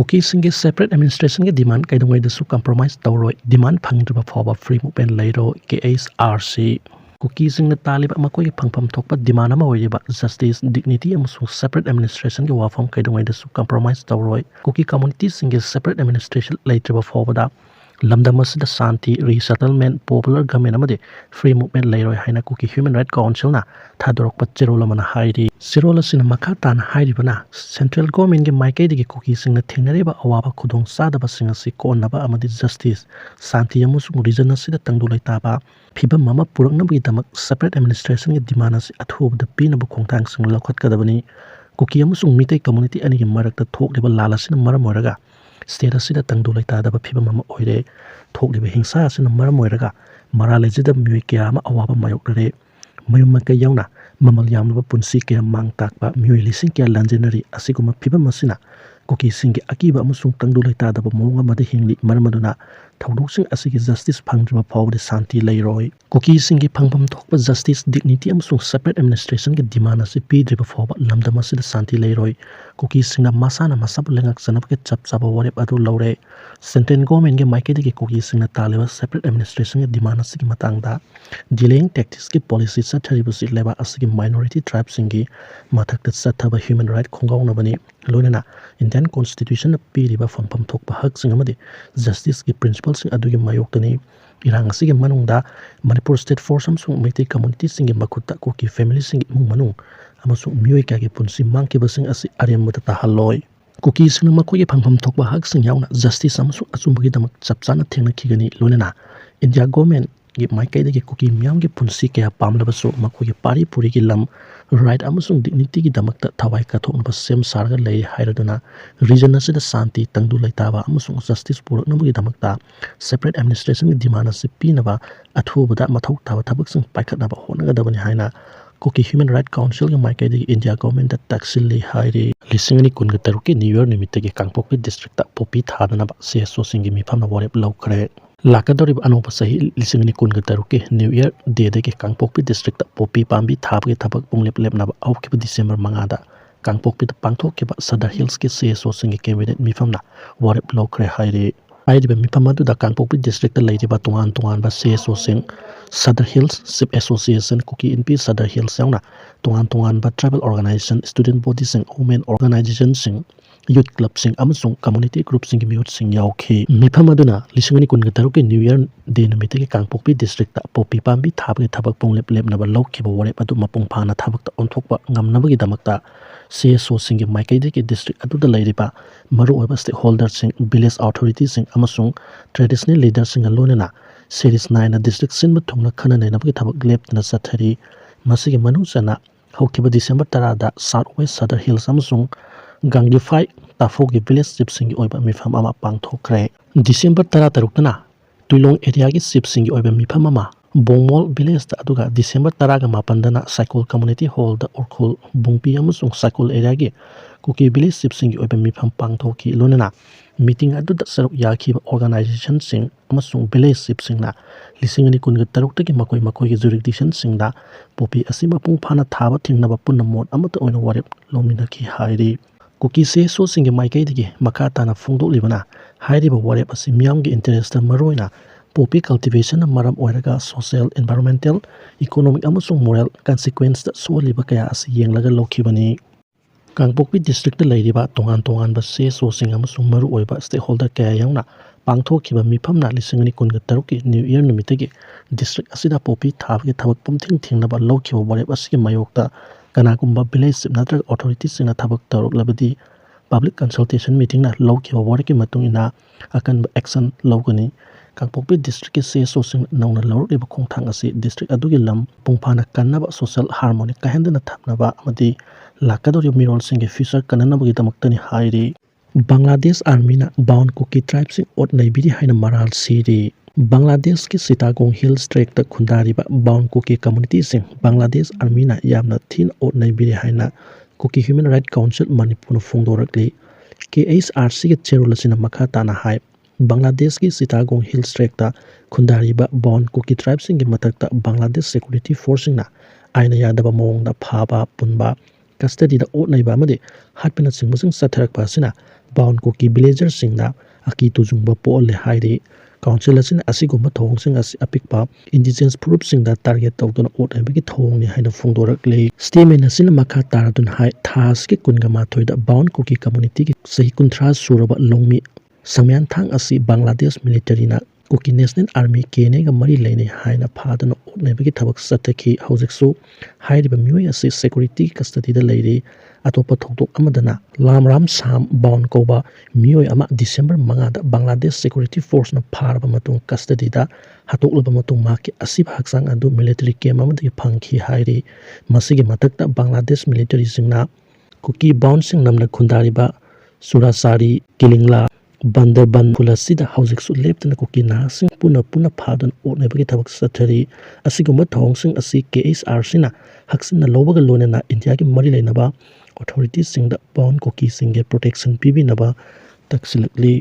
Kukisingi Seperate Administration के demand कईदोंगई दसु compromise तौरoi demand फंगद्रबा फावबा free movement लेरो KSRC Kukisingi तालिब मकोई फंगफम थोकपा demand अमा ओइबा justice dignity अमसु separate administration के वाफम कईदोंगई दसु compromise तौरoi Kuki community सिंगे separate administration लेत्रबा फावबा lamdamasida santi resettlement popular government amade free movement leiroi haina Kuki human right council na thadorok pachero lamana hairi sirola sina makha tan hairi bana central government ge maikai de Kuki singna thingnare ba awaba khudong sada ba singa si konnaba amade justice santi amusung region asida tangdulai taba phibam mama purakna bi damak separate administration ge demand asi athub da pina bu khongthang sing lokhat kadabani Kuki amusung mitai community ani ge marakta thok leba lalasina maram oraga state asida tangdulai tada ba phibam mama oire thok leba hingsa asina maram oraga mara lejida mui kya ama awaba mayok re mayum ka yauna mamal yamba punsi kya mang takba mui lising kya lanjenari asiguma phibam asina Kuki singi akiba amusung tangdulai tada ba monga made hingli maramaduna thawdoksing asigi justice phangdra phawde santi leiroi Kuki singi phangpham thokpa justice dignity amusung separate administration ge demand ase pidriba phawba lamdam asida santi leiroi Kuki singna masana masab lengak sanab ke chapchaba warep adu lore central government ge maike de Kuki singna taleba separate administration ge demand asigi matangda delaying tactics ke policy satharibu si leba asigi minority tribes singi mathakta sathaba human right khongauna bani loinana Indian constitution piriba phangpham thokpa hak singamade justice ge principle sing adugi mayoktani irang asigi manungda Manipur state force amsung meiti community singi makutta Kuki family singi mung manung amasung mioi ka ge punsi mangke basing asi ariam mata tahaloi Kuki sing makoi phangpham thokba hak sing yauna justice amasung achumbagi damak chapchana thengna khigani loinana India government ge maikai de Kuki myam ge punsi kya pamlabasu makoi ge pari puri gi lam right amasung dignity gi damakta thawai ka thokna sem sarga lei hairaduna region asida santi tangdu laitaba amasung justice purakna gi damakta separate administration gi demand ase pinaba athubada mathau tawa thabak sing paikhatna ba honaga dabani haina Kuki human right council ge maikai de India government da taksil le hairi lisingani kun ga taruki new year nimitte ge Kangpokpi district ta Popy Tharoi ba CSO singi mifam na warep laukre lakadori anopa sahi lisingani kun ga taruki new year de ke Kangpokpi district ta Popy pambi thab ge thabak punglep lep na ba auki December mangada Kangpokpi ta pangthok ke ba Sadar Hills ke CSO singi cabinet mifam na warep laukre hairi Airiba mipamadu da Kangpokpi district ta leiriba tungan ba CSO sing Sadar Hills Sip Association Kuki NP Sadar Hills yauna tungan ba tribal organization student body sing women organization sing youth club sing amasung community group sing miyut sing yauki mipamaduna lisingani kunga taruki new year de namite ke Kangpokpi district ta Popy pambi thabge thabak punglep lep na ba lokhiba warep adu mapung phana thabak ta onthokba ngamnabagi damakta CSO singi maikai de ke district adu da leiriba maru oiba stakeholders sing village authorities sing amasung traditional leaders sing alonena series 9 na district sinba thungna khana nei nabagi thabak lep na sathari masigi manu sana hokiba December 10 da Southwest Sadar Hills amasung Ganglify tafogi village chief singi oiba mifam ama pangthokre December 10 tarukna Tuilong area gi chief singi oiba mifam ama Bongmol village ta aduga December 10 ga mapandana cycle community hall da urkhul bungpi amasung cycle area gi Kuki village chief singi oiba mifam pangthoki lonena meeting adu da saruk yakhiba organization sing amasung village chief singna lisingani kunga taruk ta gi makoi gi jurisdiction singda Popy asima pung phana thaba thingnaba punna mod amata oina warep lomina ki hairi Kuki CSO singi maikai digi makha tana phungdok libana hairiba warep asi miyam gi interest ta maroina Popy cultivation na maram oiraga social environmental economic amasung moral consequence da soliba kaya asi yenglaga lokhibani Kangpokpi district ta leiriba tungan ba CSO sing amasung maru oiba stakeholder kaya yauna pangthokhiba mifamna lisingani kunga taruki new year nimitege district asida Popy thabge thabak pumthing thingna ba lokhiba warep asigi mayokta kanagumba village natrag authorities sina thabak taruk labadi public consultation meeting na lokhiba wareki matung ina akan action logani Kangpokpi district ke CSO sing nauna lawruk leba khongthang asi district adugi lam pungphana kannaba social harmony kahendana thapnaba amadi lakadori mirol singe future kananabagi damaktani hairi Bangladesh Armyna bound Kuki tribe sing ot naibiri haina maral siri Bangladesh ki Sitagong Hills trek ta khundariba bound Kuki community sing Bangladesh Armyna yamna thin ot naibiri haina Kuki human right council Manipur phongdorakli KSRC ke cherulasina makha tana hai Bangladesh ki Sitagong Hills trek ta khundariba bound Kuki tribe sing matakta Bangladesh security force na aina yadaba mawngda phaba punba custody da ot naiba amade hatpana singmusing satharak pasina बाउन cookie विलेजर्ससिंगदा अकी तुजुंगबा पोले हाइरि council असिन असिगुम्बा थोंगसिंग असि अपिकपा indigenous ग्रुपसिंगदा target तौदुना ओट हाइबगी थोंगनि हाइना फोंदोरकले statement असिन मखा तारदुन high थास के कुनगा माथोइदा बाउन cookie community की सही कुंथ्रा सुरबा लोंगमी समयान थांग असी Bangladesh मिलिटरीना cookie national army केनेगा मरी लेने हाइना फादना ओट हाइबगी थबक सतखी हौजिकसु हाइरिबा मियोय असी सिक्योरिटी कस्टडीदा लेरि अतोपा थोंदोक अमदना लामराम साम बाउन कोबा मियोय अमा डिसेंबर 5 दा बांग्लादेश सिक्योरिटी फोर्स ना फारबा मतुंग कस्टडीदा हतोकलबा मतुंग माके असिबा हक्सांग अदु मिलिटरी कैम्प अमदगी फंगखी हाइरि मसिगी मथकता बांग्लादेश मिलिटरी सिंगना कुकी बाउन सिंग नमना खुंदारिबा सुरासारी किलिंगला बंदरबन फुलसिदा हौजिकसु लेप्तना कुकी नासिंग पुना फादन ओटनेबगी थबक सथरी असिगुम्बा थोंगसिंग असी KSRC ना हक्सिना लोबगा लोनेना इंडिया की मरी लेनबा अथॉरिटी सिंगदा बाउन कुकी सिंगे प्रोटेक्शन पीबीनबा तक्सिलकली